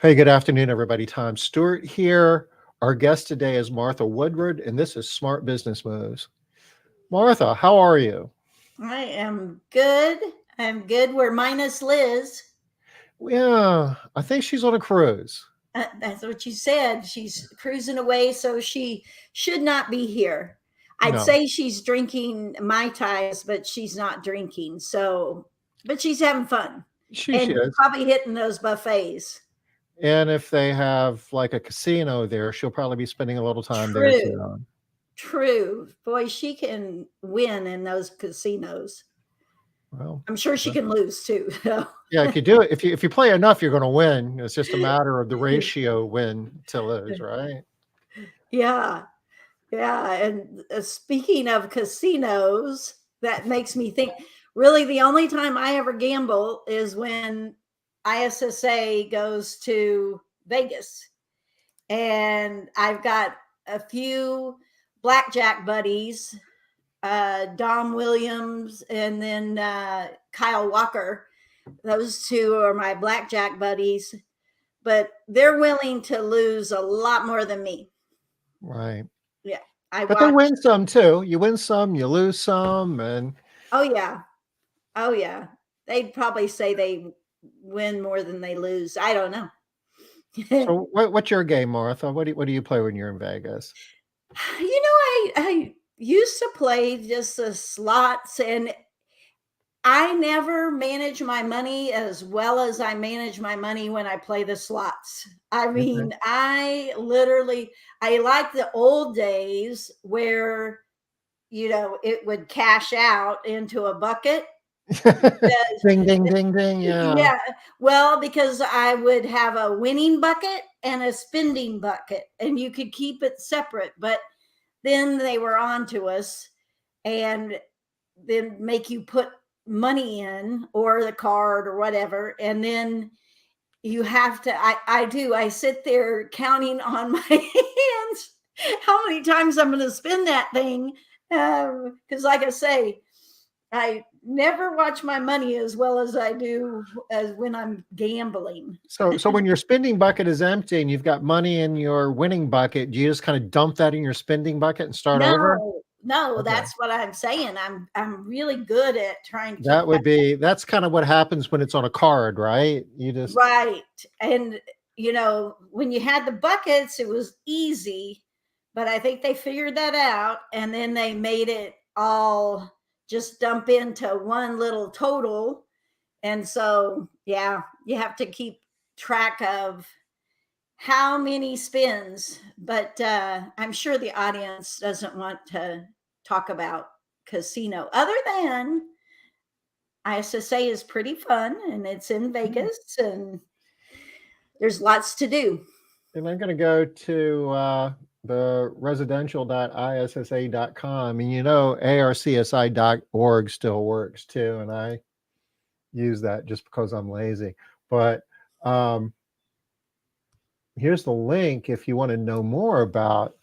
Hey, good afternoon, everybody. Tom Stewart here. Our guest today is Martha Woodward, and this is Smart Business Moves. Martha, how are you? I am good. I'm good. We're minus Liz. Yeah, I think she's on a cruise. That's what you said. She's cruising away, so she should not be here. I'd No, say she's drinking Mai Tais, but she's not drinking. So, but she's having fun she and is. probably hitting those buffets. And if they have like a casino there, she'll probably be spending a little time there True, too. true. Boy, she can win in those casinos. Well, I'm sure she uh, can lose too. yeah, if you do it, if you play enough, you're going to win. It's just a matter of the ratio win to lose, right? Yeah. Yeah, and speaking of casinos, that makes me think really the only time I ever gamble is when ISSA goes to Vegas. And I've got a few blackjack buddies, Dom Williams and then Kyle Walker. Those two are my blackjack buddies, but they're willing to lose a lot more than me. Right. Yeah, I But they watch. win some too. You win some, you lose some, and Oh yeah, oh yeah. They'd probably say they win more than they lose. I don't know. you so what's your game, Martha? What do you play when you're in Vegas? I used to play just the slots, and I never manage my money as well as I manage my money when I play the slots. I Okay. mean, I like the old days where it would cash out into a bucket because Ding, ding, ding, ding. Yeah. yeah, well, because I would have a winning bucket and a spending bucket, and you could keep it separate. But then they were on to us and then make you put money in or the card or whatever. And then you have to, I sit there counting on my hands how many times I'm going to spend that thing. Because, like I say, I never watch my money as well as I do as when I'm gambling. So when your spending bucket is empty and you've got money in your winning bucket, do you just kind of dump that in your spending bucket and start over? No, no, Okay. that's what I'm saying. I'm really good at trying to keep That's kind of what happens when it's on a card, right? You just right. And when you had the buckets, it was easy, but I think they figured that out and then they made it all just dump into one little total. And so, yeah, you have to keep track of how many spins, but I'm sure the audience doesn't want to talk about casino other than ISSA is pretty fun and it's in Vegas and there's lots to do. and I'm going to go to the residential.issa.com, and arcsi.org still works too, and I use that just because I'm lazy. But um, here's the link if you want to know more about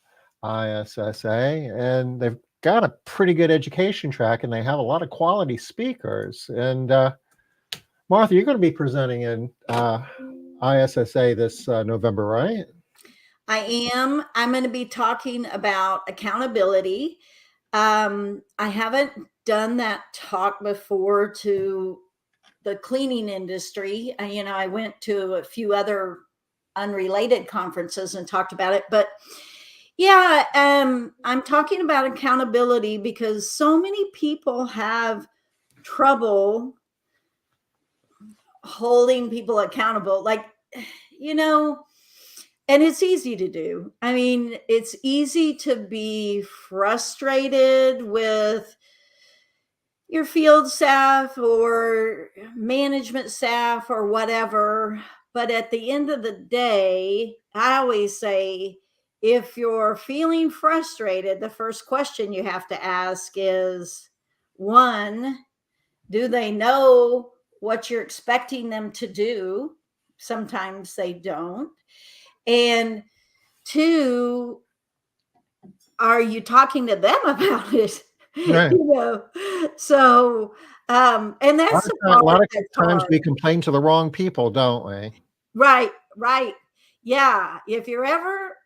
ISSA, and they've got a pretty good education track, and they have a lot of quality speakers. And Martha, you're going to be presenting in ISSA this November, right? I am. I'm going to be talking about accountability. I haven't done that talk before to the cleaning industry. I went to a few other unrelated conferences and talked about it, but yeah, I'm talking about accountability because so many people have trouble holding people accountable. Like, you know, and it's easy to do. I mean, it's easy to be frustrated with your field staff or management staff or whatever. But at the end of the day, I always say if you're feeling frustrated, the first question you have to ask is one, do they know what you're expecting them to do? Sometimes they don't. And two, are you talking to them about it? Right. So and A lot that's of the time, a part lot of that's times hard. we complain to the wrong people, don't we? Right, Right. Yeah. If you're ever,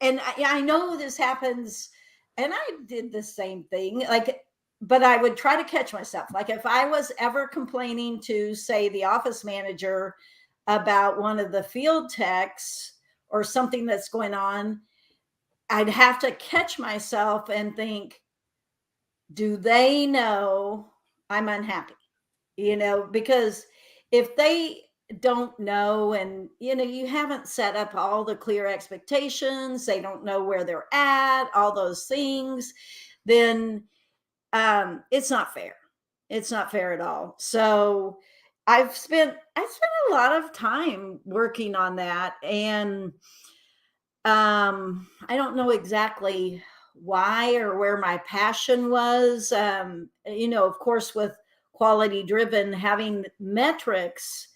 and I know this happens, and I did the same thing. Like, but I would try to catch myself. Like, if I was ever complaining to, say, the office manager about one of the field techs or something that's going on, I'd have to catch myself and think, do they know I'm unhappy? Because if they don't know, and you haven't set up all the clear expectations, they don't know where they're at, all those things, then it's not fair. It's not fair at all. So I spent a lot of time working on that, and I don't know exactly why or where my passion was. Of course, with quality driven, having metrics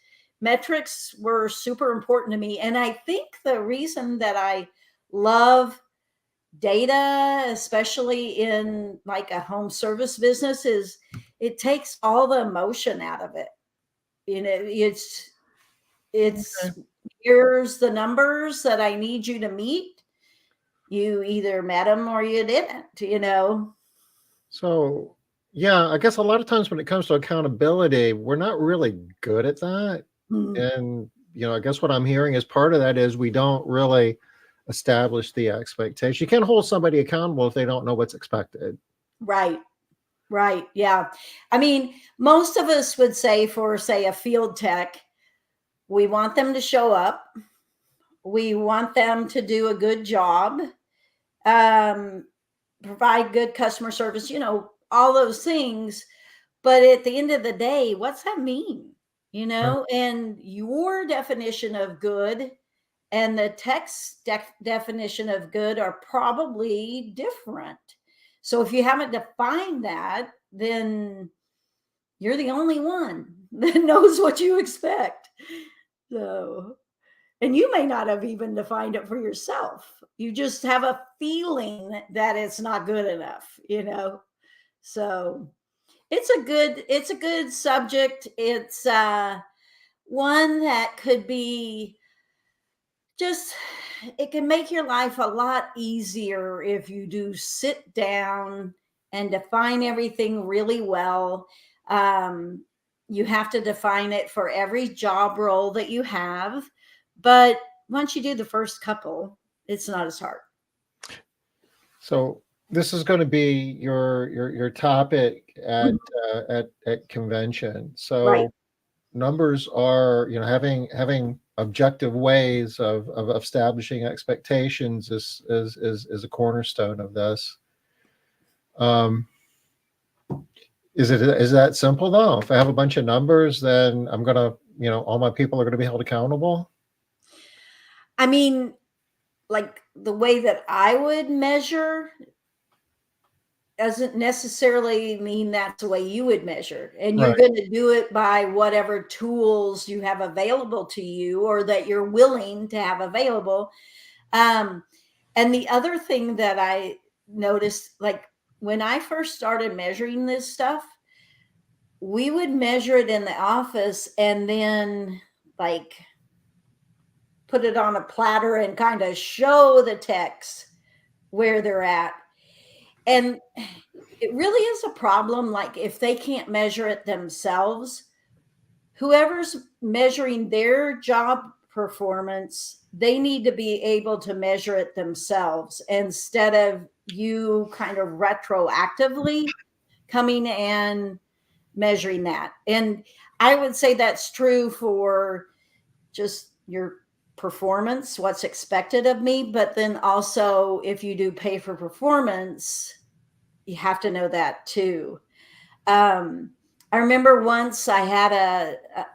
were super important to me. And I think the reason that I love data, especially in like a home service business, is it takes all the emotion out of it. It's Okay. here's the numbers that I need you to meet. You either met them or you didn't. So, yeah, I guess a lot of times when it comes to accountability, we're not really good at that. Mm, And, I guess what I'm hearing is part of that is we don't really establish the expectation. You can't hold somebody accountable if they don't know what's expected. right, right. Yeah. I mean, most of us would say, for, say, a field tech, we want them to show up. We want them to do a good job, um, provide good customer service, all those things. But at the end of the day, what's that mean? Right. And your definition of good and the text definition of good are probably different. So if you haven't defined that, then you're the only one that knows what you expect. So, and you may not have even defined it for yourself. You just have a feeling that it's not good enough. So it's a good subject. It's one that could be just, it can make your life a lot easier if you do sit down and define everything really well. um, you have to define it for every job role that you have, but once you do the first couple, it's not as hard. So this is going to be your topic at Mhm. at convention. Right. So numbers are, having objective ways of establishing expectations is a cornerstone of this. Um, is that simple though? If I have a bunch of numbers, then I'm gonna, all my people are gonna be held accountable. I mean, like, the way that I would measure doesn't necessarily mean that's the way you would measure. And you're Right. going to do it by whatever tools you have available to you or that you're willing to have available. Um, and the other thing that I noticed, like, when I first started measuring this stuff, we would measure it in the office and then, like, put it on a platter and kind of show the techs where they're at. And it really is a problem. Like, if they can't measure it themselves, whoever's measuring their job performance, they need to be able to measure it themselves instead of you kind of retroactively coming and measuring that. And I would say that's true for just your performance, what's expected of me, but then also if you do pay for performance, you have to know that too. Um, I remember once I had a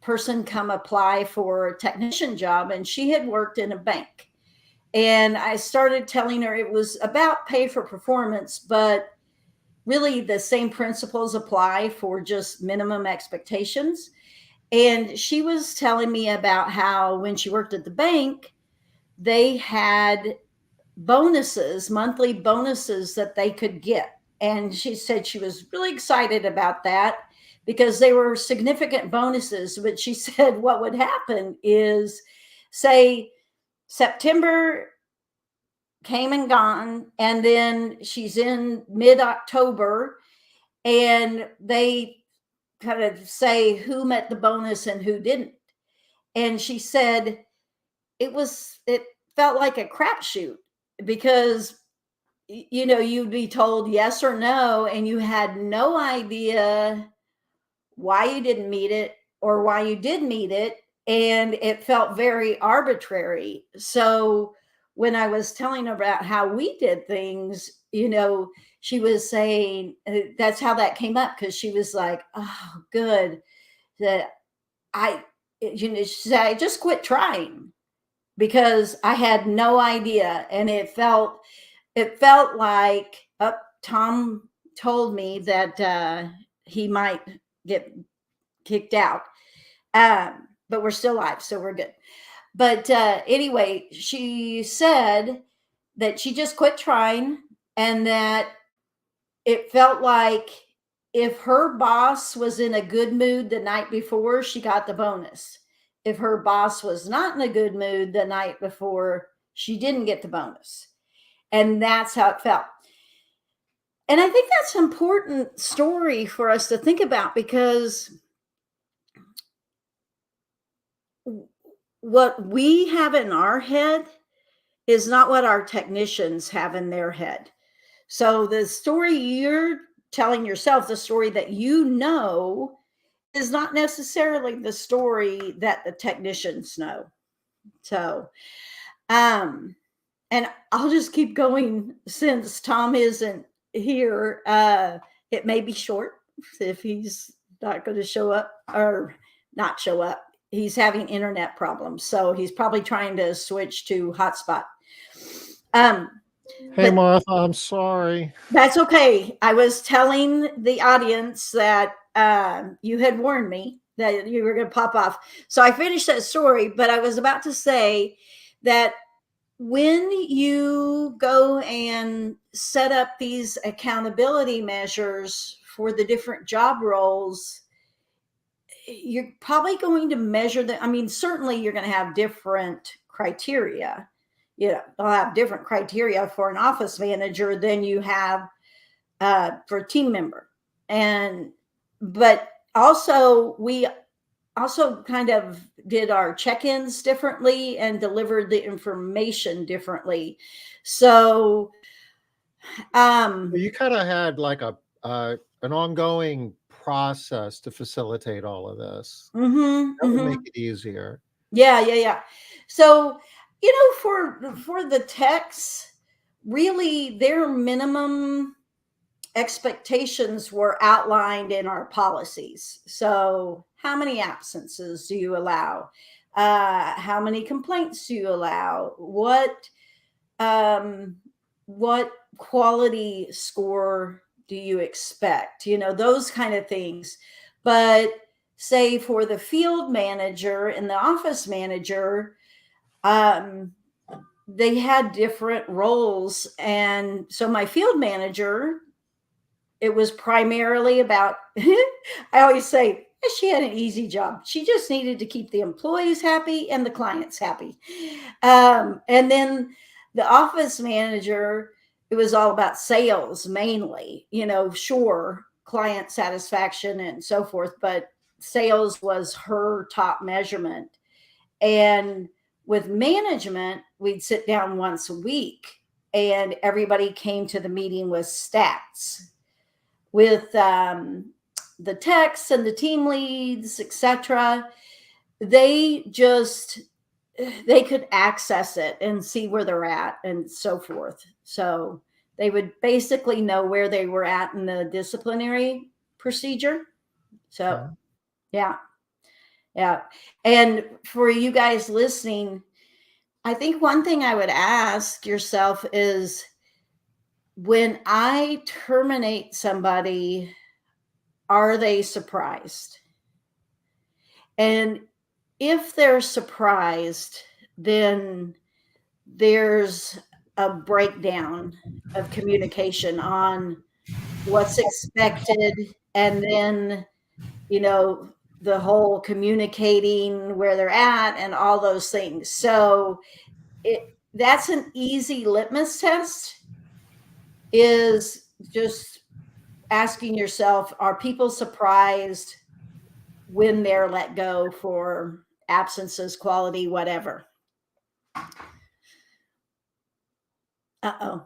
person come apply for a technician job, and she had worked in a bank. And I started telling her it was about pay for performance, but really the same principles apply for just minimum expectations. And she was telling me about how when she worked at the bank, they had bonuses, monthly bonuses that they could get. And she said she was really excited about that because they were significant bonuses. But she said what would happen is, say, September came and gone, and then she's in mid-October, and they kind of say who met the bonus and who didn't. And she said it felt like a crapshoot, because you'd be told yes or no, and you had no idea why you didn't meet it or why you did meet it, and it felt very arbitrary. So when I was telling her about how we did things, she was saying that's how that came up, because she was like, oh, good, that I she said, I just quit trying because I had no idea, and it felt like, Tom told me that he might get kicked out, but we're still alive, so we're good. But anyway, she said that she just quit trying, and that it felt like if her boss was in a good mood the night before, she got the bonus. If her boss was not in a good mood the night before, she didn't get the bonus. And that's how it felt. And I think that's an important story for us to think about, because what we have in our head is not what our technicians have in their head. So the story you're telling yourself, the story that is not necessarily the story that the technicians know. So, and I'll just keep going since Tom isn't here. It may be short if he's not going to show up, or not show up. He's having internet problems, so he's probably trying to switch to hotspot. Hey, But Martha, I'm sorry. that's okay. I was telling the audience that you had warned me that you were going to pop off. So I finished that story, but I was about to say that when you go and set up these accountability measures for the different job roles, you're probably going to measure them. I mean, certainly you're going to have different criteria. They'll have different criteria for an office manager than you have for a team member. But also, we also kind of did our check-ins differently and delivered the information differently. So, You kind of had like an ongoing process to facilitate all of this. That would make it easier. yeah. So, for the techs, really their minimum expectations were outlined in our policies. So, how many absences do you allow? How many complaints do you allow? What quality score do you expect? Those kind of things. But say for the field manager and the office manager, they had different roles. And so my field manager, it was primarily about, I always say, she had an easy job. She just needed to keep the employees happy and the clients happy. And then the office manager, it was all about sales mainly, sure, client satisfaction and so forth, but sales was her top measurement. And with management, we'd sit down once a week, and everybody came to the meeting with stats. With the techs and the team leads, etc., they could access it and see where they're at and so forth. So they would basically know where they were at in the disciplinary procedure. So, Okay. yeah. And for you guys listening, I think one thing I would ask yourself is, when I terminate somebody, are they surprised? And if they're surprised, then there's a breakdown of communication on what's expected, and then you know, the whole communicating where they're at and all those things. So that's an easy litmus test, is just asking yourself, are people surprised when they're let go for absences, quality, whatever? Uh-oh.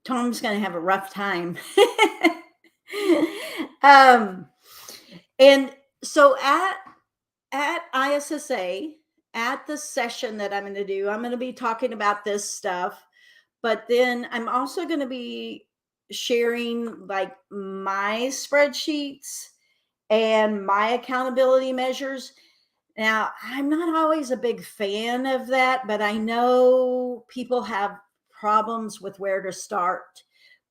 Tom's going to have a rough time. um, and so at ISSA, at the session that I'm going to do, I'm going to be talking about this stuff, but then I'm also going to be sharing like my spreadsheets and my accountability measures. Now, I'm not always a big fan of that, but I know people have problems with where to start.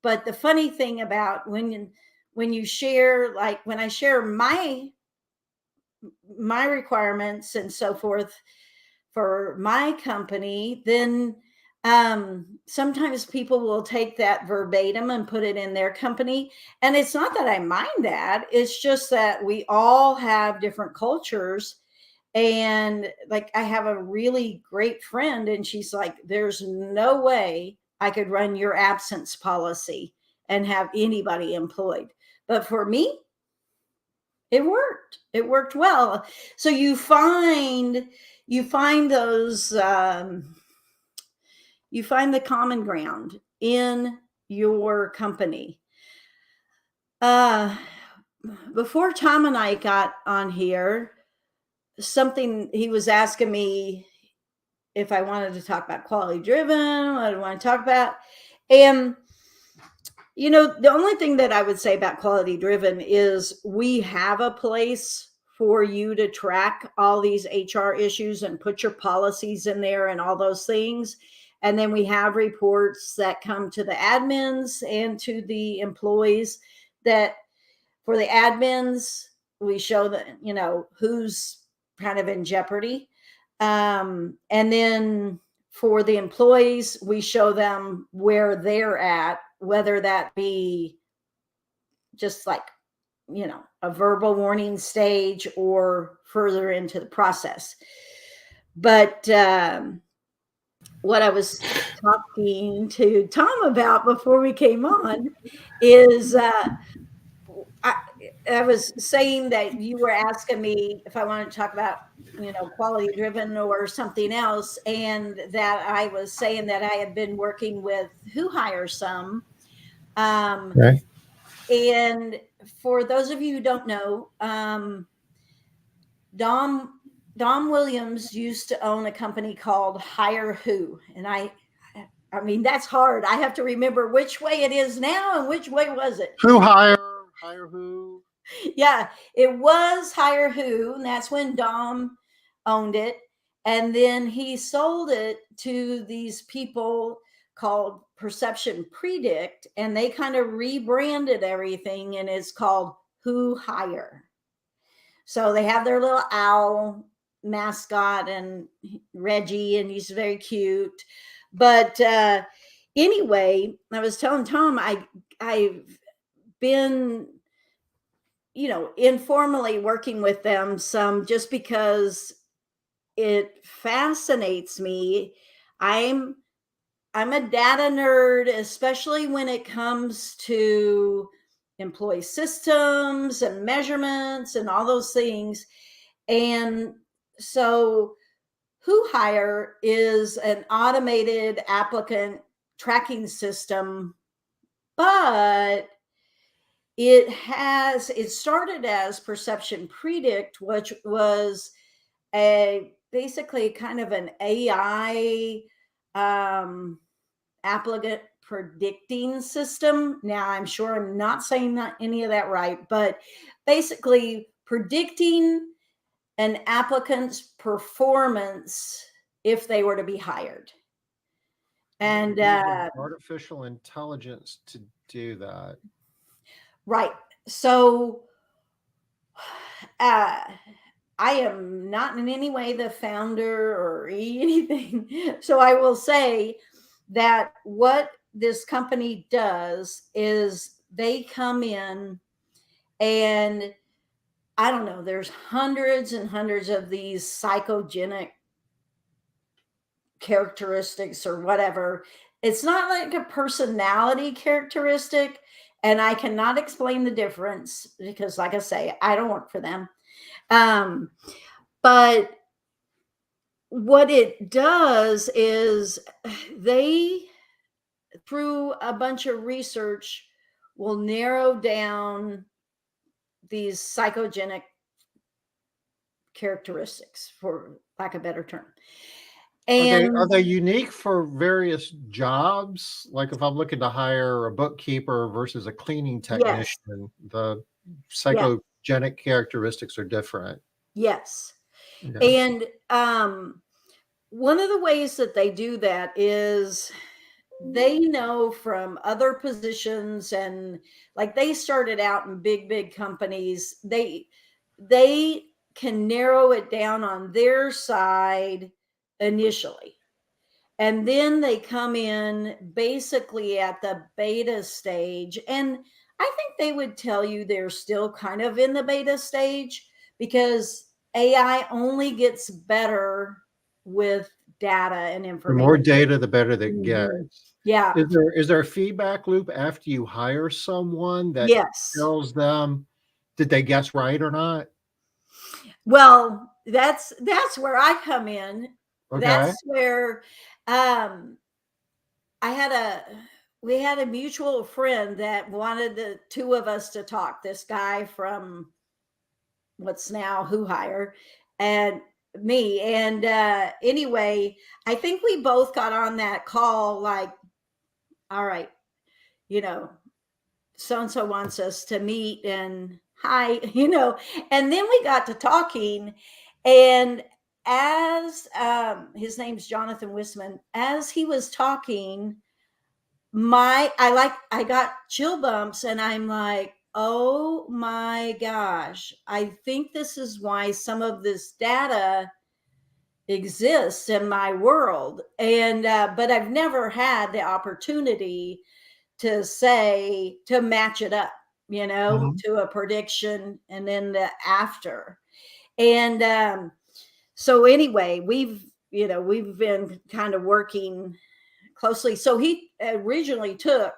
But the funny thing about when you share, like when I share my requirements and so forth for my company, then sometimes people will take that verbatim and put it in their company. And it's not that I mind that, it's just that we all have different cultures. And like, I have a really great friend, and she's like, there's no way I could run your absence policy and have anybody employed. But for me, it worked. It worked well. So you find those you find the common ground in your company. Uh, Before Tom and I got on here, something he was asking me if I wanted to talk about quality driven, what I want to talk about. And the only thing that I would say about quality driven is we have a place for you to track all these HR issues and put your policies in there and all those things. And then we have reports that come to the admins and to the employees, that for the admins, we show that, who's kind of in jeopardy. And then for the employees, we show them where they're at, whether that be just like, a verbal warning stage or further into the process. But what I was talking to Tom about before we came on is I was saying that you were asking me if I wanted to talk about, quality driven or something else. And that I was saying that I had been working with Who Hires Some. Okay. And for those of you who don't know, Dom Williams used to own a company called Hire Who. And I mean, that's hard. I have to remember which way it is now and which way was it. Who hire who? Yeah, it was Hire Who, and that's when Dom owned it. And then he sold it to these people called Perception Predict, and they kind of rebranded everything, and it's called Who Hire. So they have their little owl mascot and Reggie, and he's very cute. But anyway, I was telling Tom I've been informally working with them some, just because it fascinates me. I'm a data nerd, especially when it comes to employee systems and measurements and all those things. And so Who Hire is an automated applicant tracking system, but it started as Perception Predict, which was basically kind of an AI applicant predicting system. Now, I'm sure I'm not saying any of that right, but basically predicting an applicant's performance if they were to be hired. And artificial intelligence to do that. Right. So I am not in any way the founder or anything. So I will say that what this company does is they come in, and I don't know, there's hundreds and hundreds of these psychogenic characteristics or whatever. It's not like a personality characteristic. And I cannot explain the difference because, like I say, I don't work for them. Um, but what it does is they, through a bunch of research, will narrow down these psychogenic characteristics, for lack of a better term. Are And they unique for various jobs? Like if I'm looking to hire a bookkeeper versus a cleaning yes, technician, the yeah, psychogenic characteristics are different. yes. Yeah. And one of the ways that they do that is they know from other positions, and like they started out in big companies. They can narrow it down on their side initially, and then they come in basically at the beta stage. And I think they would tell you they're still kind of in the beta stage because AI only gets better with data and The information. more data, the better that Mhm. gets. Yeah. Is there a feedback loop after you hire someone that Yes. tells them, did they guess right or not? Well, that's where I come in. Okay. That's where um I had a we had a mutual friend that wanted the two of us to talk. This guy from what's now Who Hire and me. And anyway, I think we both got on that call like, all right, you know, so and so wants us to meet and hi, and then we got to talking. And as his name's Jonathan Wisman, as he was talking, I got chill bumps, and I'm like, oh my gosh, I think this is why some of this data exists in my world. And but I've never had the opportunity to match it up, Mhm. to a prediction and then the after. And so anyway, we've been kind of working closely. So he originally took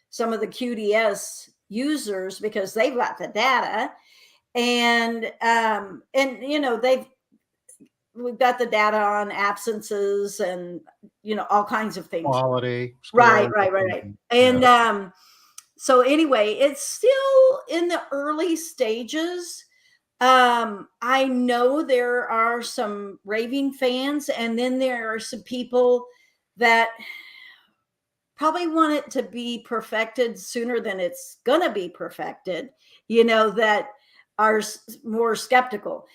some of the QDS users because they've got the data, and we've got the data on absences and all kinds of things. Quality, Right, scores. right, right, right. Mhm. Yeah. And so anyway, it's still in the early stages. I know there are some raving fans, and then there are some people that probably want it to be perfected sooner than it's gonna be perfected, that are more skeptical.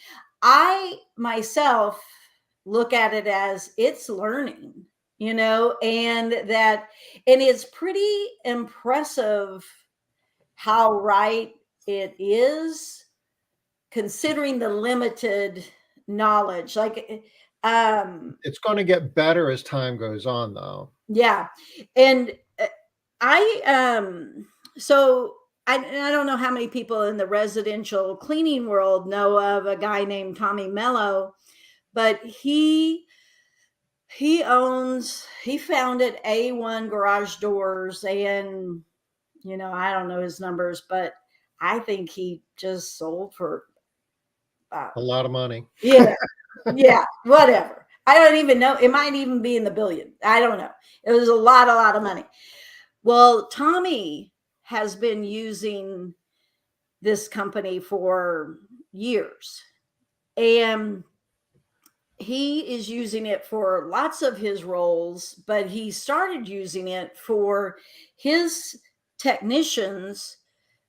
I myself look at it as it's learning, and it's pretty impressive how right it is considering the limited knowledge. Like, It's gonna get better as time goes on, though. yeah. And I, so I don't know how many people in the residential cleaning world know of a guy named Tommy Mello, but he founded A1 Garage Doors, and I don't know his numbers, but I think he just sold for uh, A lot of money. yeah, yeah, whatever. I don't even know. It might even be in the billion. I don't know. It was a lot of money. Well, Tommy has been using this company for years, and he is using it for lots of his roles, but he started using it for his technicians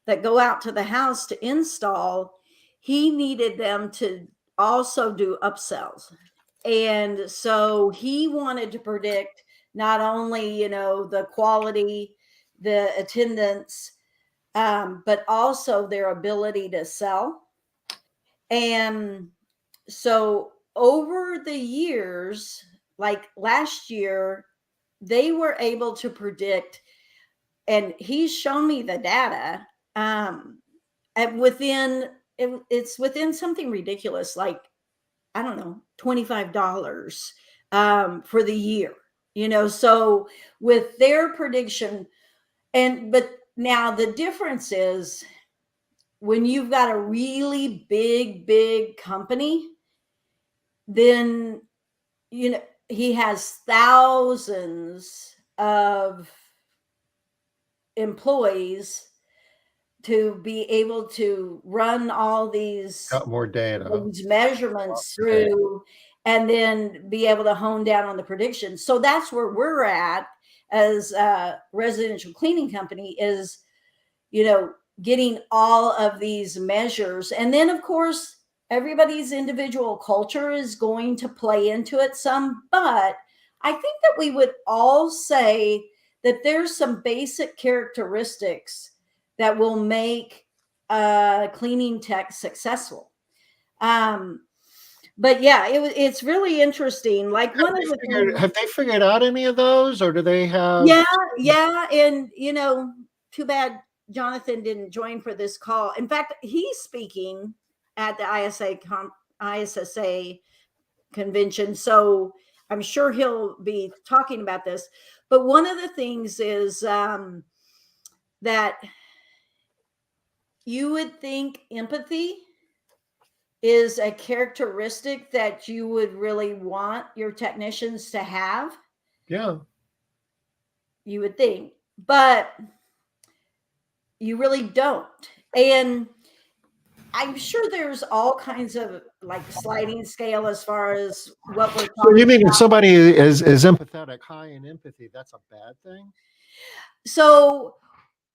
that go out to the house to install. He needed them to also do upsells. And so he wanted to predict not only, the quality, the attendance, but also their ability to sell. And so over the years, like last year, they were able to predict, and he's shown me the data, and within it's within something ridiculous, like, I don't know, $25 for the year, so with their prediction, but now the difference is when you've got a really big company, then, he has thousands of employees to be able to run all Got more data. these measurements Okay. through, and then be able to hone down on the predictions. So that's where we're at as a residential cleaning company, is, getting all of these measures. And then, of course, everybody's individual culture is going to play into it some, but I think that we would all say that there's some basic characteristics that will make cleaning tech successful. Um, but yeah, it's really interesting. Like, one of the things, Have they figured out any of those, or do they have? yeah, and too bad Jonathan didn't join for this call. In fact, he's speaking at the ISSA convention, so I'm sure he'll be talking about this. But one of the things is that you would think empathy is a characteristic that you would really want your technicians to have. Yeah. You would think, but you really don't. And I'm sure there's all kinds of like sliding scale as far as what we're So you talking mean if about. somebody is empathetic, high in empathy, that's a bad thing? So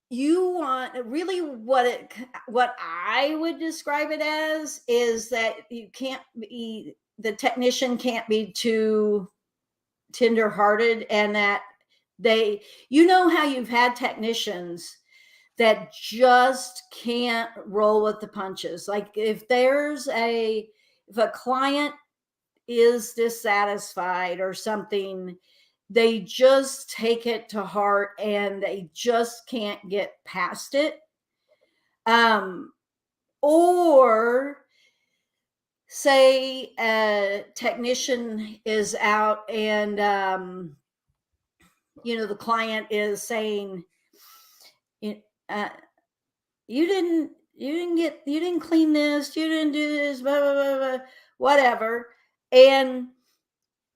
you want really what I would describe it as is that the technician can't be too tender-hearted, and that how you've had technicians that just can't roll with the punches. Like, if a client is dissatisfied or something, they just take it to heart and they just can't get past it. Or say a technician is out and the client is saying, uh, you didn't clean this, you didn't do this, blah blah blah, blah, whatever. And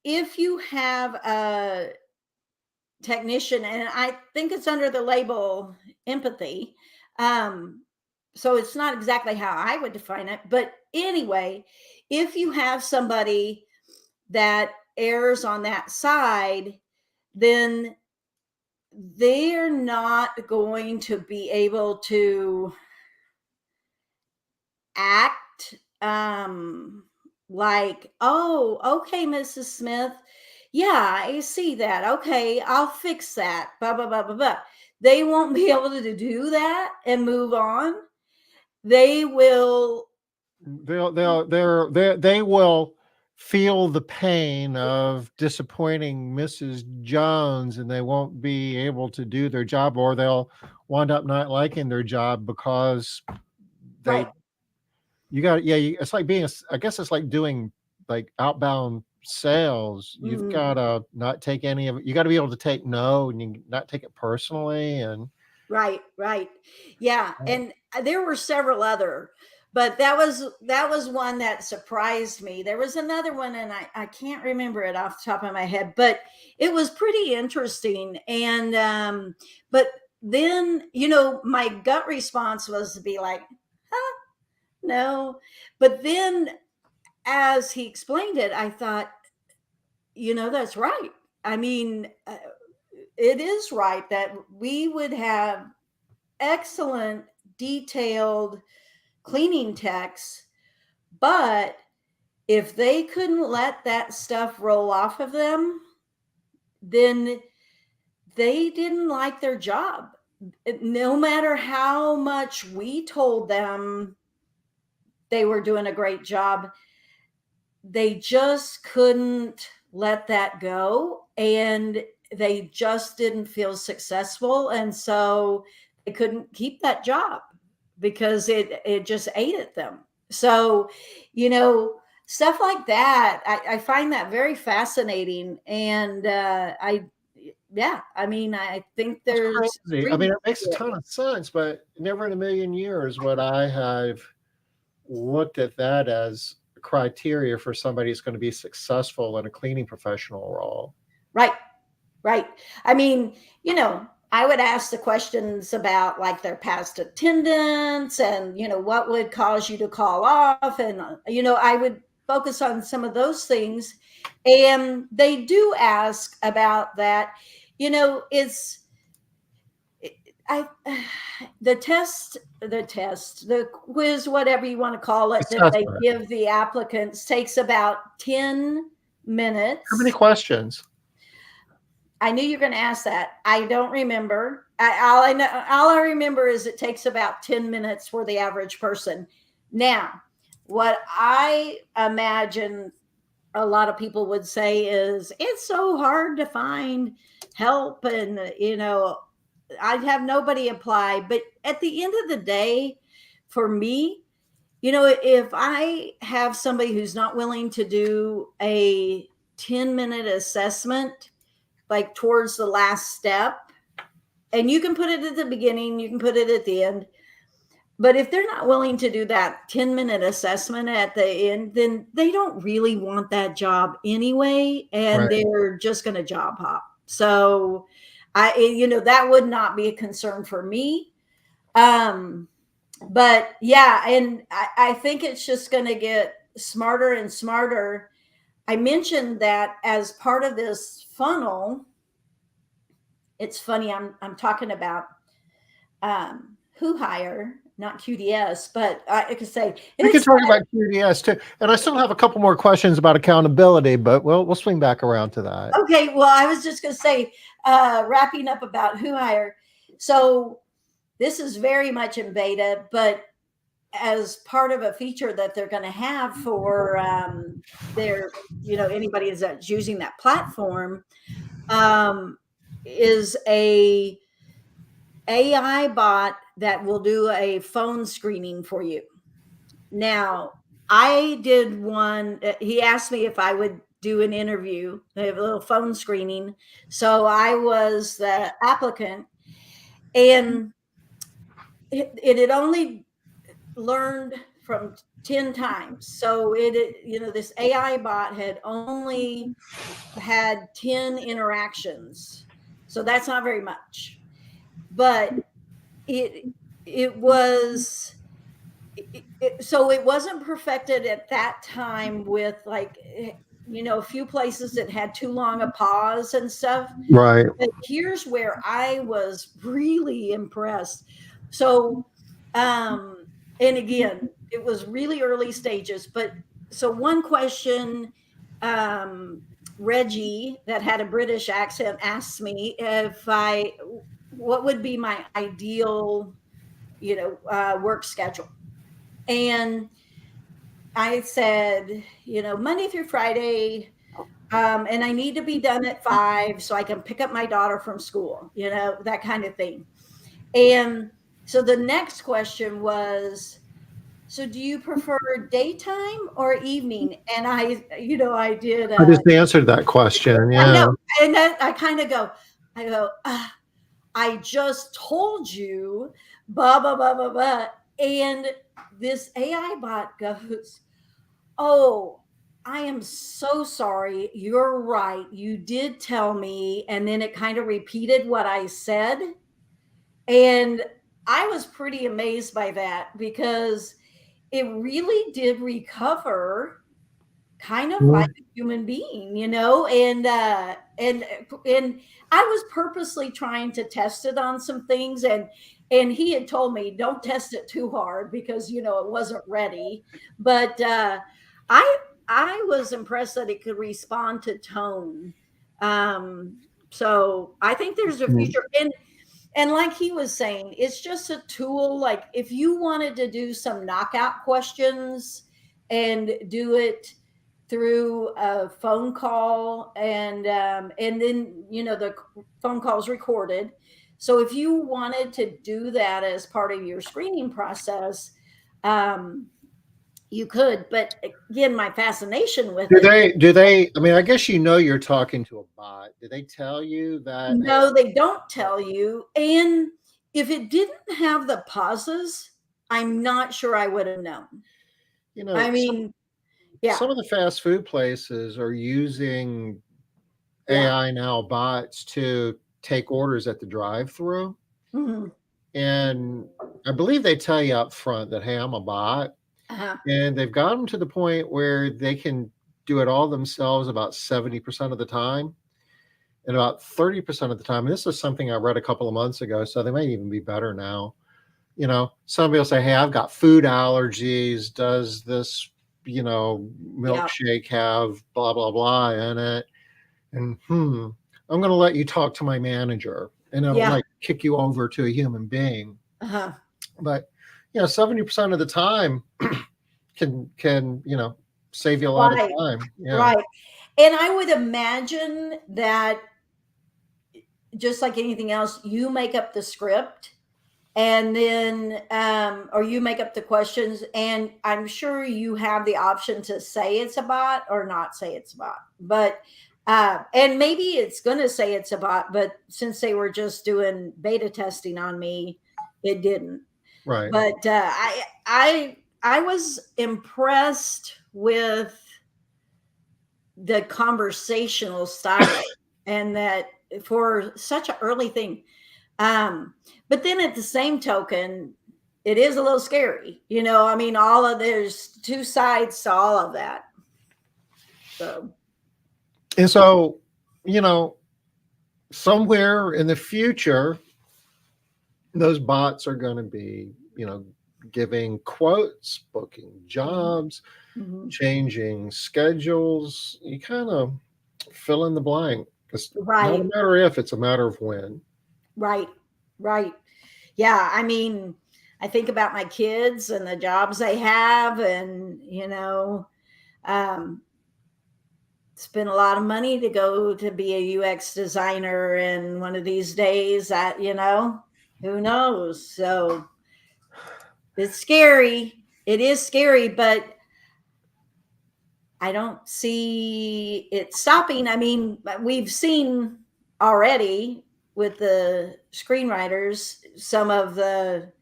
if you have a technician, and I think it's under the label empathy, so it's not exactly how I would define it, but anyway, if you have somebody that errs on that side, then they're not going to be able to act like, oh, okay, Mrs. Smith, yeah, I see that, okay, I'll fix that, blah blah blah blah blah. They won't be able to do that and move on. They will. They will feel the pain of disappointing Mrs. Jones, and they won't be able to do their job, or they'll wind up not liking their job because Right. they it's like I guess it's like doing like outbound sales. You've Mhm. got to not take any of it. You got to be able to take no, and you not take it personally. And Right. Yeah, and there were several other, but that was one that surprised me. There was another one, and I can't remember it off the top of my head, but it was pretty interesting. And but then, my gut response was to be like, huh, no. But then as he explained it, I thought, that's right. I mean, it is right that we would have excellent, detailed cleaning techs, but if they couldn't let that stuff roll off of them, then they didn't like their job. No matter how much we told them they were doing a great job, they just couldn't let that go, and they just didn't feel successful, and so they couldn't keep that job. because it just ate at them. So, you know, stuff like that, I find that very fascinating. And yeah, I mean, I think That's there's crazy. I mean, credence it makes a to it. ton of sense, but never in a million years would I have looked at that as a criteria for somebody who's going to be successful in a cleaning professional role. Right. Right. I mean, you know, I would ask the questions about like their past attendance and, you know, what would cause you to call off. And, you know, I would focus on some of those things. And they do ask about that. You know, I, the quiz, whatever you want to call it, that they Assessment. give the applicants takes about 10 How many minutes. questions? I knew you were going to ask that. I don't remember. All I remember is it takes about 10 minutes for the average person. Now, what I imagine a lot of people would say is it's so hard to find help, and you know, I'd have nobody apply. But at the end of the day, for me, you know, if I have somebody who's not willing to do a 10-minute assessment, like towards the last step, and you can put it at the beginning, you can put it at the end, but if they're not willing to do that 10-minute assessment at the end, then they don't really want that job anyway, and Right. they're just going to job hop. So you know, that would not be a concern for me. um but yeah, and I think it's just going to get smarter and smarter. I mentioned that as part of this funnel. It's funny, I'm talking about who hire, not QDS, but I could say We can it's talk about QDS too, and I still have a couple more questions about accountability, but we'll swing back around to that. okay. Well, I was just going to say, wrapping up about who hire. So this is very much in beta, but as part of a feature that they're going to have for their, you know, anybody that's using that platform, um, is a AI bot that will do a phone screening for you. Now, I did one. He asked me if I would do an interview. They have a little phone screening. So I was the applicant, and it had only learned from 10 times. So you know, this AI bot had only had 10 interactions. So that's not very much. But it, it was so it wasn't perfected at that time with like, you know, a few places that had too long a pause and stuff. Right. But here's where I was really impressed. So and again, it was really early stages, but so one question, um Reggie, that had a British accent, asked me if I what would be my ideal, you know, work schedule. And I said, you know, Monday through Friday, and I need to be done at 5 so I can pick up my daughter from school, you know, that kind of thing. And so the next question was, so do you prefer daytime or evening? And you know, I did, I just answered that question. I Yeah. know. And then I kind of go, I just told you, blah, blah, blah, blah, blah. And this AI bot goes, oh, I am so sorry. You're right. You did tell me. And then it kind of repeated what I said. And I was pretty amazed by that because it really did recover kind of like Mhm. a human being, you know, and I was purposely trying to test it on some things, and he had told me don't test it too hard because you know it wasn't ready. But I I was impressed that it could respond to tone. Um, so I think there's a future, and like he was saying, it's just a tool. Like if you wanted to do some knockout questions and do it through a phone call, and then you know the phone call is recorded, So if you wanted to do that as part of your screening process, um, you could. But again, my fascination with Do it is, they do they I mean, I guess you know you're talking to a bot. Do they tell you that, "Hey, no, they don't uh, tell you. And if it didn't have the pauses, I'm not sure I would have known. you know, I mean, some yeah, of the fast food places are using yeah. AI now bots to take orders at the drive-through, Mhm. and I believe they tell you up front that, "Hey, I'm a bot," Uh-huh. and they've got them to the point where they can do it all themselves about 70% of the time, and about 30% of the time, and this is something I read a couple of months ago, so they may even be better now. You know, somebody will say, "Hey, I've got food allergies. Does this, Yeah, milkshake have blah blah blah in it?" And I'm going to let you talk to my manager, and it'll yeah. like kick you over to a human being. Uh-huh. But 70% of the time can save you a lot of Right, time. Yeah, right. And I would imagine that just like anything else, you make up the script and then or you make up the questions, and I'm sure you have the option to say it's a bot or not say it's a bot. But and maybe it's going to say it's a bot, but since they were just doing beta testing on me, it didn't. right. But I was impressed with the conversational style, and that for such an early thing. um but then at the same token, it is a little scary, I mean, all of there's two sides to all of that. So And so, you know, somewhere in the future, those bots are going to be, giving quotes, booking mhm, jobs, mhm. changing schedules. You kind of fill in the blank. It's not a Right, matter if, it's a matter of when. right, right. Yeah, I mean, I think about my kids and the jobs they have, and um spend a lot of money to go to be a UX designer, and one of these days, that who knows. So it's scary. It is scary, but I don't see it stopping. I mean, we've seen already with the screenwriters some of the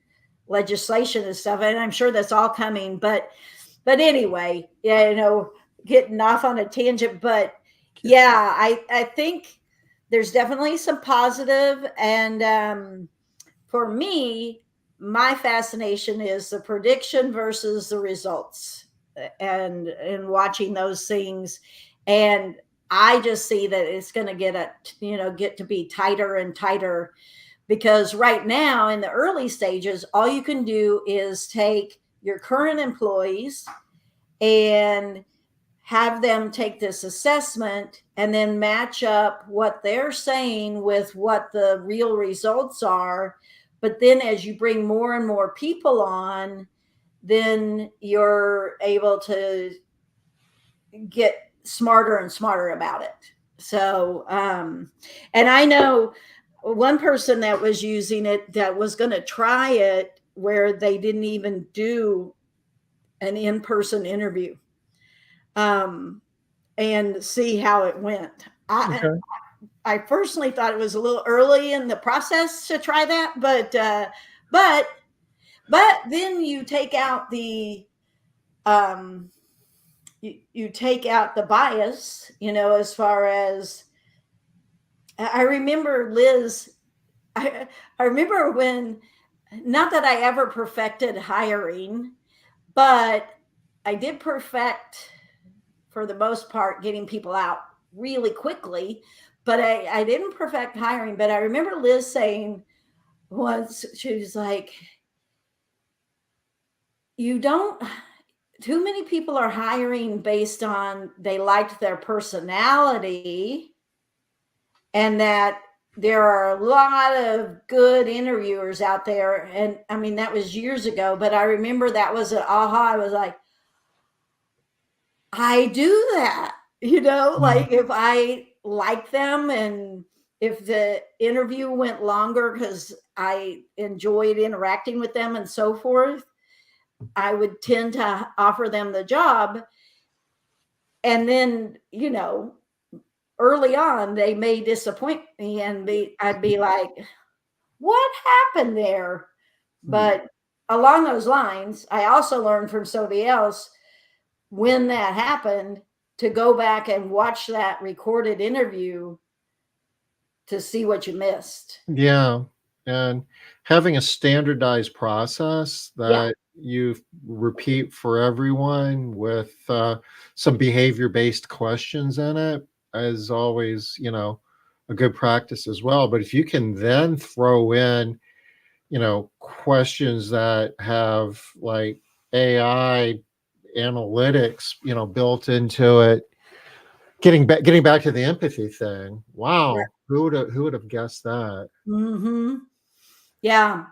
legislation and stuff, and I'm sure that's all coming. But anyway, yeah, getting off on a tangent, but yeah, I think there's definitely some positive, and for me, my fascination is the prediction versus the results, and watching those things. And I just see that it's going to get to be tighter and tighter, because right now in the early stages, all you can do is take your current employees and have them take this assessment and then match up what they're saying with what the real results are. But then as you bring more and more people on, then you're able to get smarter and smarter about it. So, and I know one person that was using it, that was going to try it where they didn't even do an in-person interview, um, and see how it went. Okay. I personally thought it was a little early in the process to try that, but but then you take out the um, you take out the bias, as far as I remember Liz. I remember when, not that I ever perfected hiring, but I did perfect, for the most part, getting people out really quickly. But I didn't perfect hiring. But I remember Liz saying once, she was like, you don't, too many people are hiring based on they liked their personality, and that there are a lot of good interviewers out there. And I mean, that was years ago, but I remember that was an aha. I was like, I do that, like Mhm. if I like them, and if the interview went longer because I enjoyed interacting with them and so forth, I would tend to offer them the job. And then, early on, they may disappoint me and I'd be like, what happened there? But along those lines, I also learned from somebody else when that happened to go back and watch that recorded interview to see what you missed. Yeah, and having a standardized process Yeah. that you repeat for everyone with, some behavior-based questions in it is always, a good practice as well, but if you can then throw in, questions that have, like, AI analytics, built into it, getting back to the empathy thing. Right. Wow, who would have guessed that? Mm-hmm. Yeah.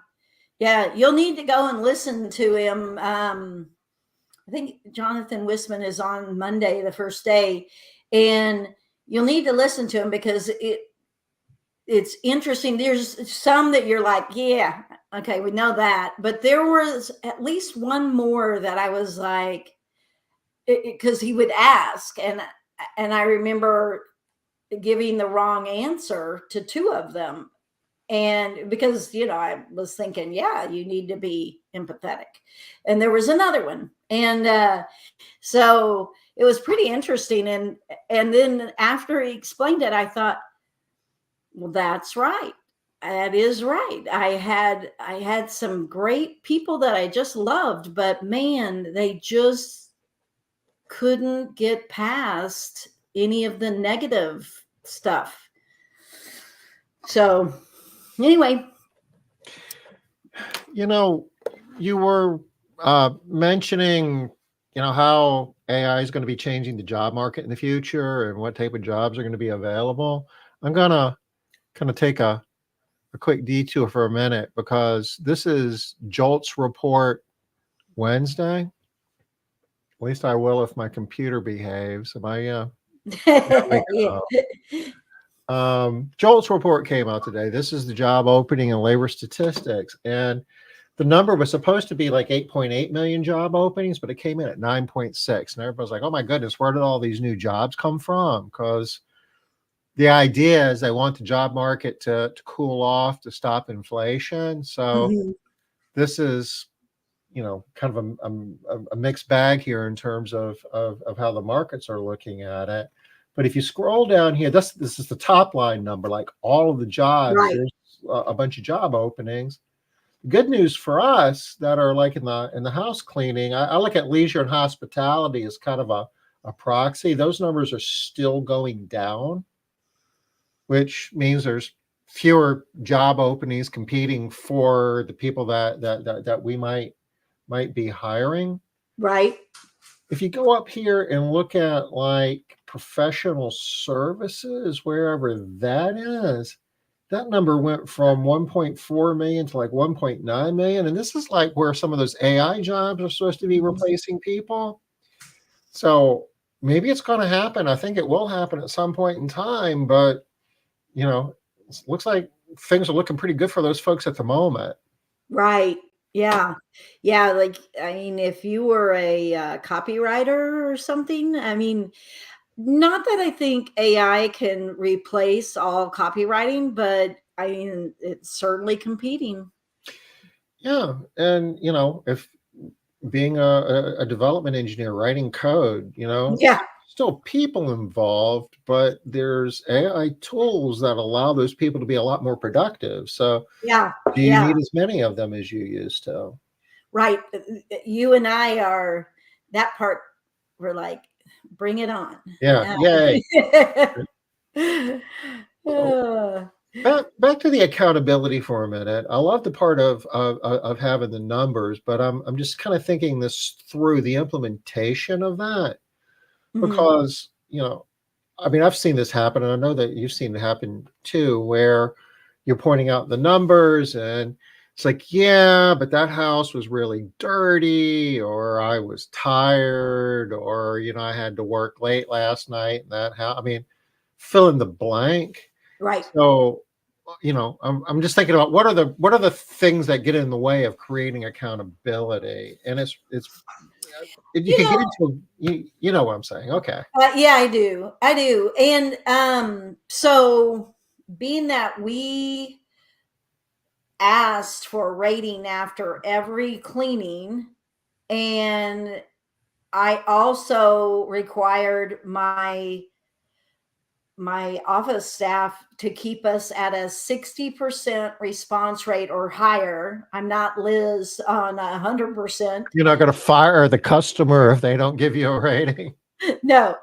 Yeah. You'll need to go and listen to him. I think Jonathan Wisman is on Monday, the first day, and you'll need to listen to him because it's interesting. There's some that you're like, yeah, okay, we know that, but there was at least one more that I was like, because he would ask, and I remember giving the wrong answer to two of them, and because I was thinking, yeah, you need to be empathetic, and there was another one, and so it was pretty interesting, and then after he explained it, I thought, well, that's right. That is right. I had some great people that I just loved, but man, they just couldn't get past any of the negative stuff. So, anyway, You know, you were mentioning, how AI is going to be changing the job market in the future and what type of jobs are going to be available. I'm gonna kind of take a quick detour for a minute because this is Jolt's report Wednesday. At least I will if my computer behaves. Am I? There we yeah. go. Jolt's report came out today. This is the job opening and labor statistics, and the number was supposed to be like 8.8 million job openings, but it came in at 9.6. And everybody's like, oh my goodness, where did all these new jobs come from? Because the idea is they want the job market to cool off to stop inflation. So Mhm. this is, kind of a mixed bag here in terms of how the markets are looking at it. But if you scroll down here, this is the top line number, like all of the jobs, Right. there's a bunch of job openings. Good news for us that are like in the house cleaning. I look at leisure and hospitality as kind of a proxy. Those numbers are still going down, which means there's fewer job openings competing for the people that we might be hiring. Right. If you go up here and look at like professional services, wherever that is, that number went from 1.4 million to like 1.9 million. And this is like where some of those AI jobs are supposed to be Mhm. replacing people. So maybe it's going to happen. I think it will happen at some point in time, but it looks like things are looking pretty good for those folks at the moment. Right. Yeah. Yeah. Like, I mean, if you were a copywriter or something, I mean, not that I think AI can replace all copywriting, but I mean, it's certainly competing. Yeah. And, if being a development engineer writing code, Yeah. still people involved, but there's AI tools that allow those people to be a lot more productive. So Yeah. do you Yeah. need as many of them as you used to? Right. You and I are that part. We're like, bring it on. Yeah. Yay. So Uh, back to the accountability for a minute. I love the part of having the numbers, but I'm just kind of thinking this through the implementation of that mhm. because I mean, I've seen this happen, and I know that you've seen it happen too, where you're pointing out the numbers and it's like, yeah, but that house was really dirty, or I was tired, or I had to work late last night and that house. I mean, fill in the blank. Right. So, I'm just thinking about what are the things that get in the way of creating accountability, and you You can get know, into you know what I'm saying. Okay. yeah, I do. I do. And so being that we asked for a rating after every cleaning, and I also required my office staff to keep us at a 60% response rate or higher. I'm not Liz on 100%. You're not going to fire the customer if they don't give you a rating. No,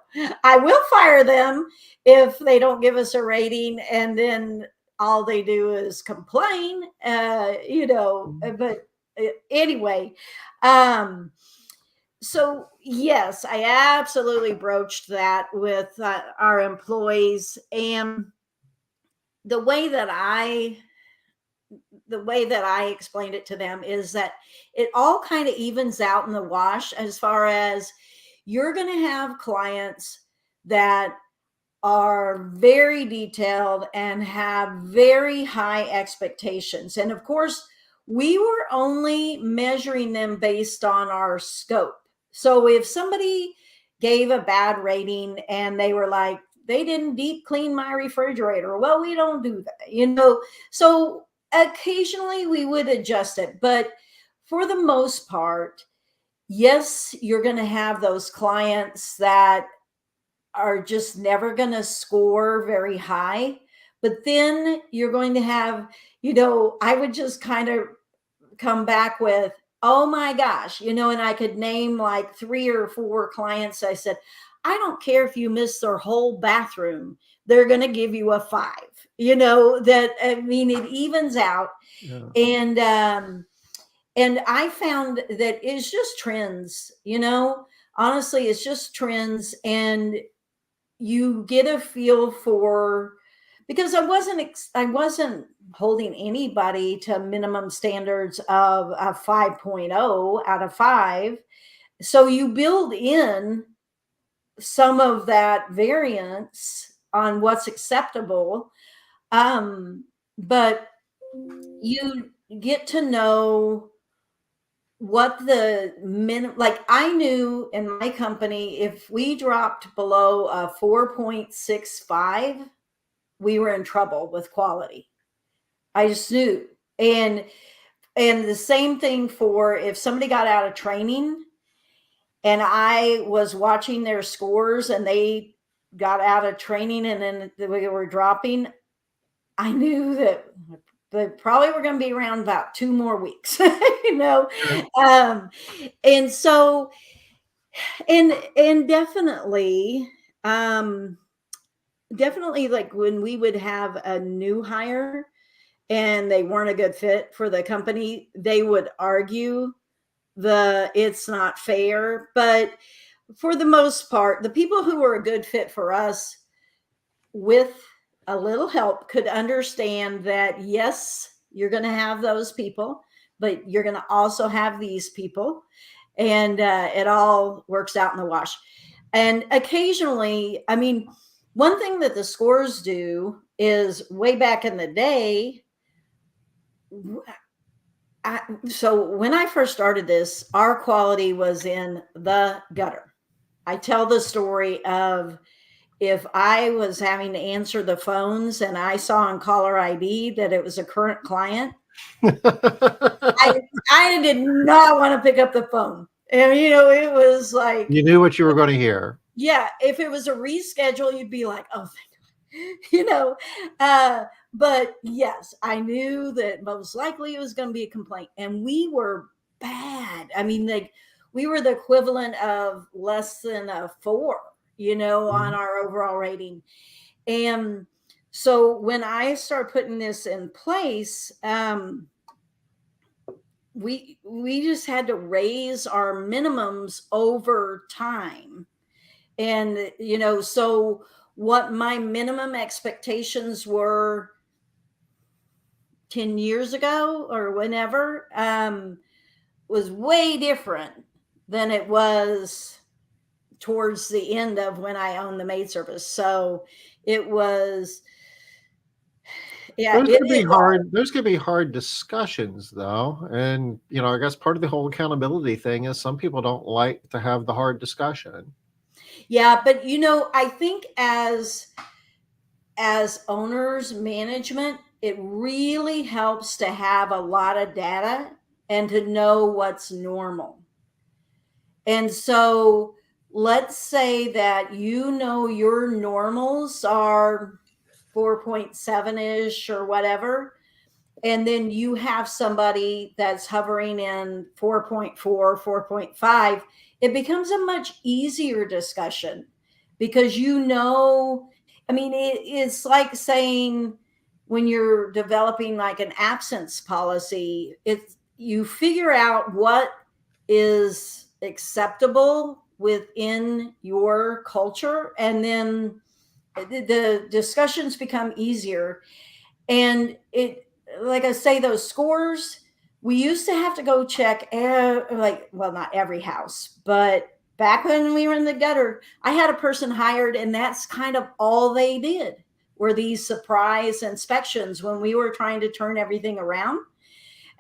I will fire them if they don't give us a rating and then all they do is complain, but anyway, um, so yes, I absolutely broached that with our employees. And the way that I the way that I explained it to them is that it all kind of evens out in the wash, as far as you're going to have clients that are very detailed and have very high expectations. And of course, we were only measuring them based on our scope. So if somebody gave a bad rating and they were like, they didn't deep clean my refrigerator, well, we don't do that. So occasionally we would adjust it. But for the most part, yes, you're going to have those clients that are just never going to score very high. But then you're going to have, I would just kind of come back with, oh my gosh, and I could name like 3 or 4 clients. I said, I don't care if you miss their whole bathroom, they're going to give you a 5. That, I mean, it evens out. Yeah. And I found that it's just trends. Honestly, it's just trends. And you get a feel for, because I wasn't holding anybody to minimum standards of a 5.0 out of 5. So you build in some of that variance on what's acceptable. But you get to know what the like I knew in my company, if we dropped below a 4.65, we were in trouble with quality. I just knew. And the same thing for if somebody got out of training and I was watching their scores and they got out of training and then they were dropping, I knew that they probably were going to be around about 2 more weeks. Yeah. um and so and definitely like when we would have a new hire and they weren't a good fit for the company, they would argue it's not fair. But for the most part, the people who were a good fit for us, with a little help, could understand that yes, you're going to have those people, but you're going to also have these people, and it all works out in the wash. And occasionally, I mean, one thing that the scores do is, way back in the day, so when I first started this, our quality was in the gutter. I tell the story of, if I was having to answer the phones and I saw on caller ID that it was a current client, I did not want to pick up the phone. And it was like, You knew what you were going to hear. yeah, if it was a reschedule, you'd be like, oh, thank God. But yes, I knew that most likely it was going to be a complaint. And we were bad. I mean, like, we were the equivalent of less than a 4, on Mhm. our overall rating. And so when I start putting this in place, we just had to raise our minimums over time. And so what my minimum expectations were 10 years ago or whenever, was way different than it was towards the end of when I owned the maid service. So it was Yeah, Those it could be is hard. hard. Those could be hard discussions, though. And, I guess part of the whole accountability thing is some people don't like to have the hard discussion. Yeah, but I think as owners management, it really helps to have a lot of data and to know what's normal. And so let's say that your normals are 4.7-ish or whatever, and then you have somebody that's hovering in 4.4, 4.5, it becomes a much easier discussion because I mean, it's like saying when you're developing like an absence policy, you figure out what is acceptable within your culture, and then the discussions become easier. And it, like I say, those scores, we used to have to go check, well, not every house, but back when we were in the gutter, I had a person hired, and that's kind of all they did were these surprise inspections when we were trying to turn everything around.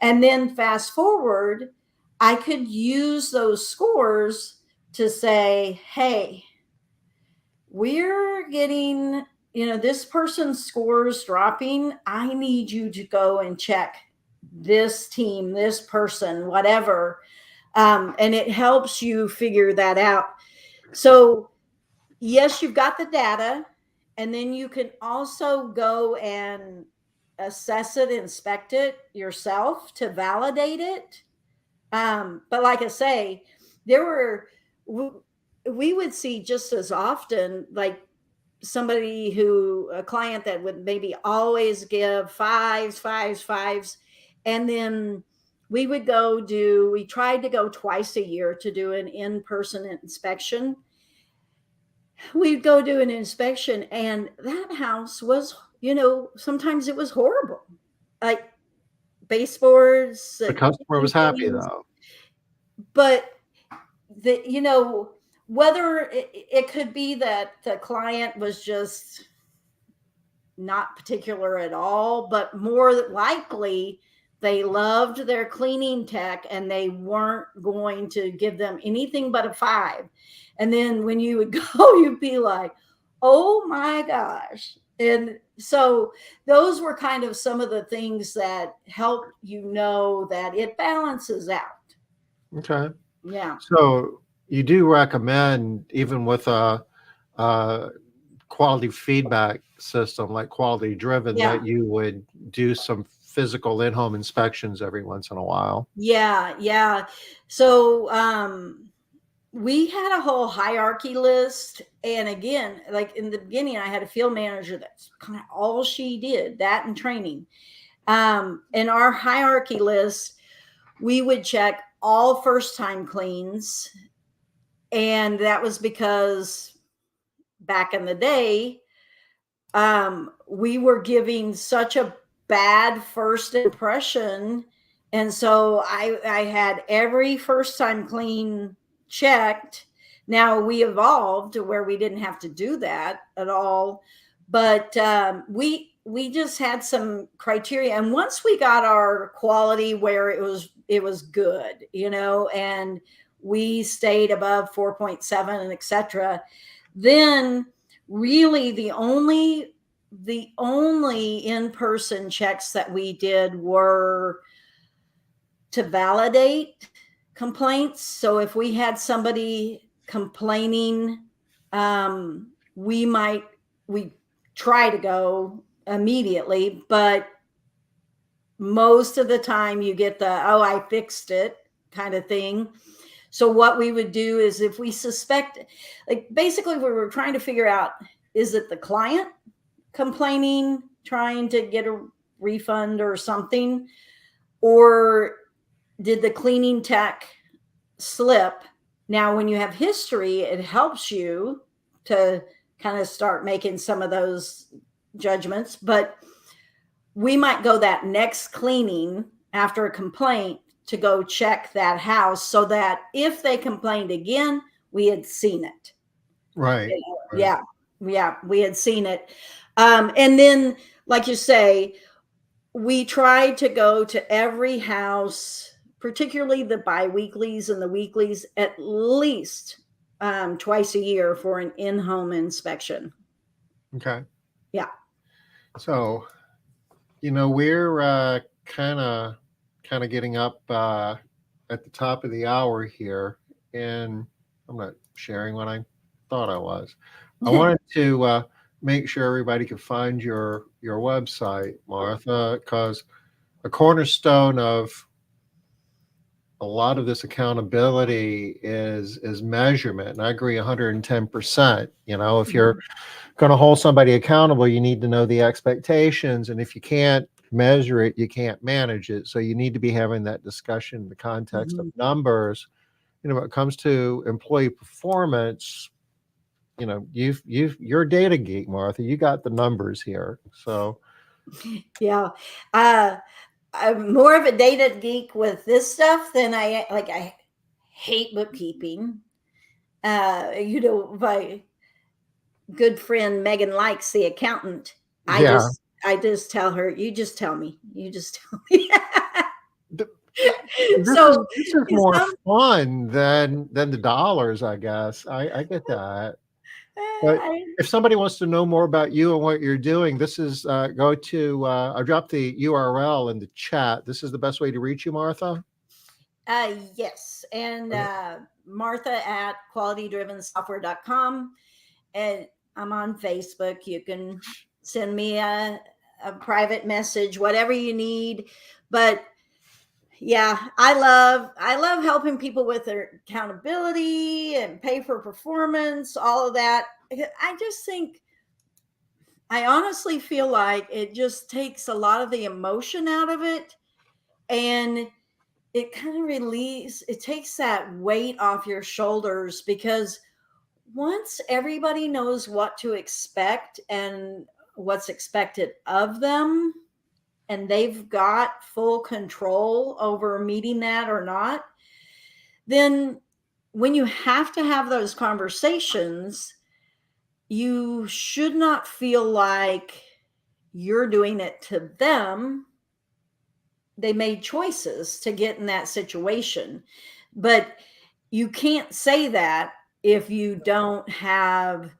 And then fast forward, I could use those scores to say, hey, we're getting, this person's scores dropping. I need you to go and check this team, this person, whatever. And it helps you figure that out. So, yes, you've got the data, and then you can also go and assess it, inspect it yourself to validate it. But like I say, there were, we would see just as often, like a client that would maybe always give fives, fives, fives. And then we tried to go twice a year to do an in-person inspection. We'd go do an inspection, and that house was, sometimes it was horrible. Like baseboards, The customer kitchen was happy, things, though. but whether it could be that the client was just not particular at all, but more likely they loved their cleaning tech and they weren't going to give them anything but a 5. And then when you would go, you'd be like, oh my gosh. And so those were kind of some of the things that help that it balances out. Okay. Yeah. So you do recommend, even with a quality feedback system like Quality Driven, Yeah. that you would do some physical in-home inspections every once in a while. Yeah. Yeah. So, we had a whole hierarchy list. And again, like in the beginning, I had a field manager. That's kind of all she did, that and training. In our hierarchy list, we would check all first time cleans. And that was because back in the day, we were giving such a bad first impression. And so I had every first time clean checked. Now we evolved to where we didn't have to do that at all, but we just had some criteria. And once we got our quality where it was good, and we stayed above 4.7 and etc., then really the only in-person checks that we did were to validate complaints. So if we had somebody complaining, we try to go immediately, but most of the time you get the, oh, I fixed it kind of thing. So what we would do is, if we suspect, like basically we were trying to figure out, is it the client complaining, trying to get a refund or something, or did the cleaning tech slip? Now, when you have history, it helps you to kind of start making some of those judgments, but we might go that next cleaning after a complaint to go check that house, so that if they complained again, we had seen it. Right. Right. Yeah, we had seen it. And then, like you say, we try to go to every house, particularly the biweeklies and the weeklies, at least twice a year for an in-home inspection. Okay. Yeah. So, we're kind of getting up at the top of the hour here, and I'm not sharing what I thought I was. I wanted to make sure everybody could find your website, Martha, because a cornerstone of a lot of this accountability is measurement, and I agree 110%. If you're going to hold somebody accountable, you need to know the expectations. And if you can't measure it, you can't manage it. So you need to be having that discussion in the context of Mhm. numbers. When it comes to employee performance, you're a data geek, Martha. You got the numbers here. So Yeah. Uh, I'm more of a data geek with this stuff than I hate bookkeeping. My good friend Megan likes the accountant. I yeah, just I just tell her, you just tell me. You just tell me. th- th- this is So this is more some fun than the dollars, I guess. I get that. But I if somebody wants to know more about you and what you're doing, this is go to I dropped the URL in the chat. This is the best way to reach you, Martha. yes, and Okay. Martha at qualitydrivensoftware.com, and I'm on Facebook. You can send me a private message, whatever you need. But yeah, I love helping people with their accountability and pay for performance, all of that. I just think I honestly feel like it just takes a lot of the emotion out of it, and it kind of relieves, it takes that weight off your shoulders, because once everybody knows what to expect and what's expected of them, and they've got full control over meeting that or not, then when you have to have those conversations, you should not feel like you're doing it to them. They made choices to get in that situation. But you can't say that if you don't have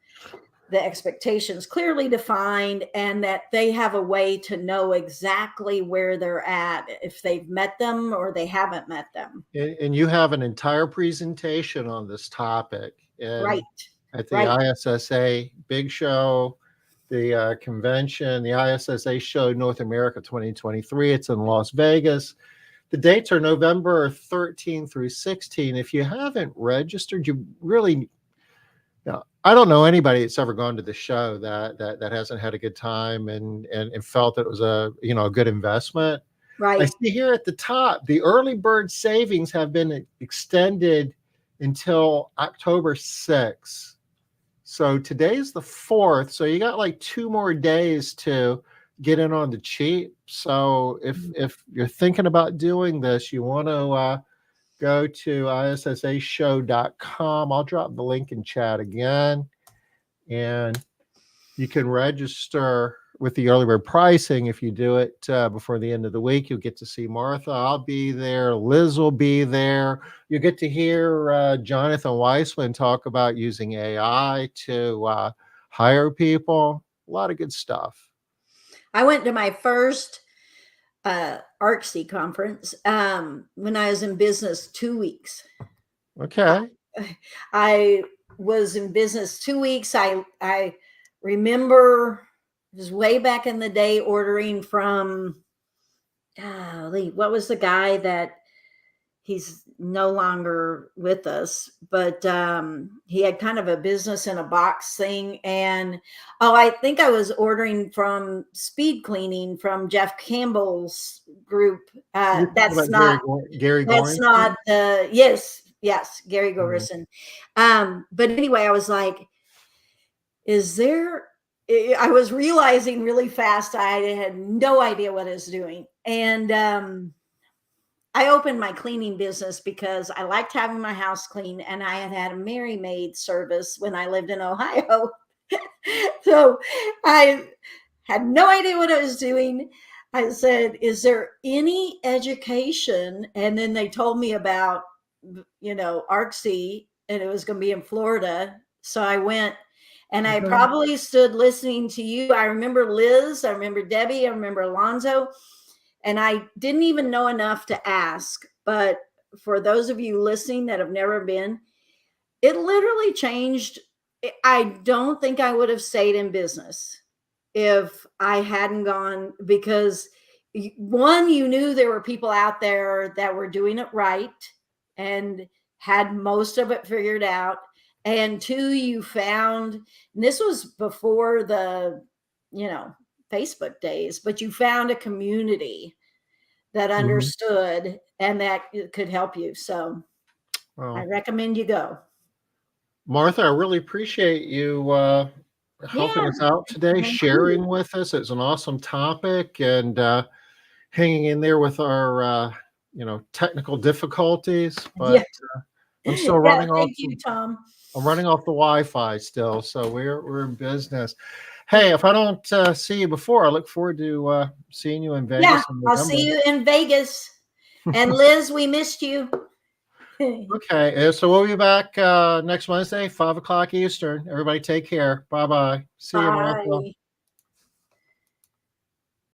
the expectations clearly defined, and that they have a way to know exactly where they're at, if they've met them or they haven't met them. And you have an entire presentation on this topic Right. and at the Right. ISSA big show, the convention, the ISSA show North America 2023. It's in Las Vegas. The dates are November 13 through 16. If you haven't registered, you really, I don't know anybody that's ever gone to the show that hasn't had a good time and felt that it was a good investment. I Right. see here at the top, the early bird savings have been extended until October 6th. So today's the 4th. So you got like 2 more days to get in on the cheap. So if you're thinking about doing this, you want to go to issashow.com. I'll drop the link in chat again, and you can register with the early bird pricing. If you do it before the end of the week, you'll get to see Martha. I'll be there. Liz will be there. You get to hear Jonathan Weissman talk about using AI to hire people. A lot of good stuff. I went to my first ARCSI conference when I was in business 2 weeks. Okay. I was in business 2 weeks. I remember it was way back in the day ordering from, golly, what was the guy that, he's no longer with us, but he had kind of a business in a box thing. And I think I was ordering from speed cleaning from Jeff Campbell's group. You're talking That's about not Gary that's not Gorenstein? the yes, Gary Mhm. Gorison. But anyway, I was like, is there, I was realizing really fast I had no idea what I was doing. And I opened my cleaning business because I liked having my house clean, and I had had a Mary Maid service when I lived in Ohio. So I had no idea what I was doing. I said, "Is there any education?" And then they told me about, ARCSI, and it was going to be in Florida. So I went, and I Okay. probably stood listening to you. I remember Liz, I remember Debbie, I remember Alonzo, and I didn't even know enough to ask. But for those of you listening that have never been, it literally changed. I don't think I would have stayed in business if I hadn't gone, because one, you knew there were people out there that were doing it right and had most of it figured out. And two, you found, and this was before the, you know, Facebook days, but you found a community that Mhm. understood and that could help you. So I Well, recommend you go. Martha, I really appreciate you helping Yeah. us out today, Thank you. sharing with us. It's an awesome topic, and hanging in there with our technical difficulties. Yeah. But I'm still Yeah. running off. Thank you, Tom. I'm running off the Wi-Fi still, so we're in business. Hey, if I don't see you before, I look forward to seeing you in Yeah. Vegas in I'll November. see you in Vegas. And Liz, we missed you. Okay, so we'll be back next Wednesday, 5 o'clock Eastern. Everybody take care. Bye bye. See you, Martha. Bye.